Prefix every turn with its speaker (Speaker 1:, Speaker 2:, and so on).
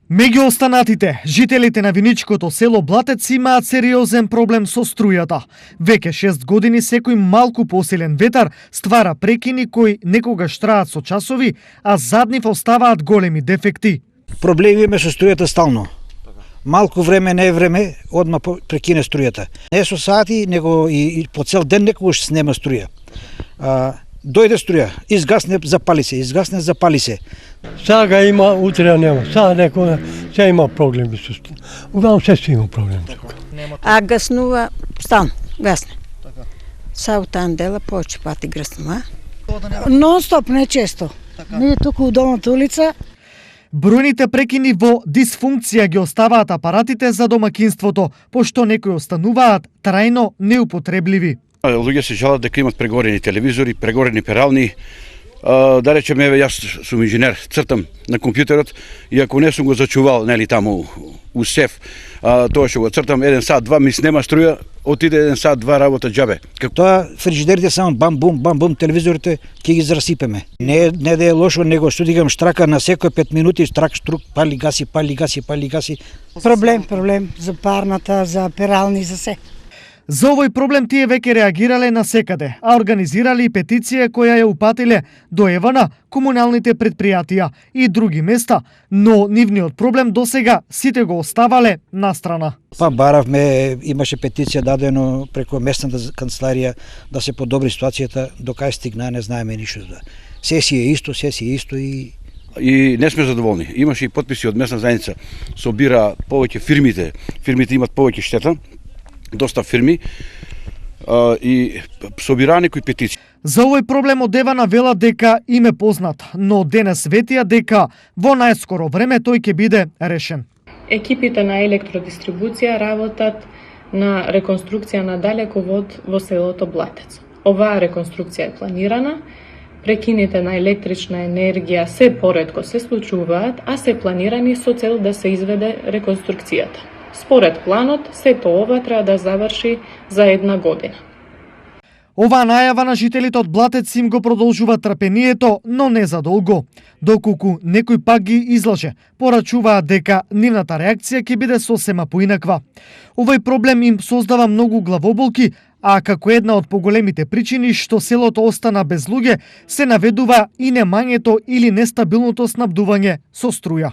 Speaker 1: Меѓу останатите, жителите на виничкото село Блатец имаат сериозен проблем со струјата. Веќе 6 години секој малку посилен ветар ствара прекини кои некогаш траат со часови, а зад нив оставаат големи дефекти.
Speaker 2: Проблеми имаме со струјата стално. Малку време, не време, одма прекине струјата. Не со сати, него и по цел ден некогаш се нема струја. Дојде струја, изгасне, запали се, изгасне, запали се.
Speaker 3: Сега има, утре нема. Сега некој се има проблеми со струја. Углавном се има проблеми тука.
Speaker 4: А гаснува стан, гасне. Са тан дела повеќе пати гаснува.
Speaker 5: Нон-стоп, не често. Ние тука у домата улица.
Speaker 1: Бројните прекини во дисфункција ги оставаат апаратите за домакинството, пошто некои остануваат трајно неупотребливи.
Speaker 6: Луѓе се жалат дека имат прегорени телевизори, прегорени перални. Да речеме, јас сум инженер, цртам на компјутерот и ако не сум го зачувал, нели таму у сеф, тоа што го цртам 1 сат, 2 ми снема струја, отиде 1 сат, 2 работа џабе.
Speaker 2: Тоа фрижидерите само бам-бум, телевизорите ќе ги зарасипеме. Не да е лошо, него што дигам штрака на секој 5 минути, штрук, пали, гаси.
Speaker 5: Проблем за парната, за перални, за се.
Speaker 1: За овој проблем тие веќе реагирале на секаде, а организирали и петиција која ја упатиле до ЕВН, комуналните предпријатија и други места, но нивниот проблем досега сите го оставале настрана.
Speaker 2: Баравме, имаше петиција дадено преку местната канцеларија да се подобри ситуацијата, до кај стигна не знаеме ништо. Се си е исто
Speaker 6: И не сме задоволни. Имаше и потписи од местна заедница, собира повеќе фирмите имат повеќе штета, доста фирми и собира некои петиции.
Speaker 1: За овој проблем од ЕВН велат дека им е познат, но денес ветија дека во најскоро време тој ќе биде решен.
Speaker 7: Екипите на електродистрибуција работат на реконструкција на далековод во селото Блатец. Оваа реконструкција е планирана, прекините на електрична енергија се поретко се случуваат, а се планирани со цел да се изведе реконструкцијата. Според планот, сето ова треба да заврши за 1 година.
Speaker 1: Оваа најава на жителите од Блатец им го продолжува трпението, но не за долго. Доколку некој пак ги излаже, порачуваат дека нивната реакција ќе биде сосема поинаква. Овој проблем им создава многу главоболки, а како една од поголемите причини што селото остана без луѓе, се наведува и немањето или нестабилното снабдување со струја.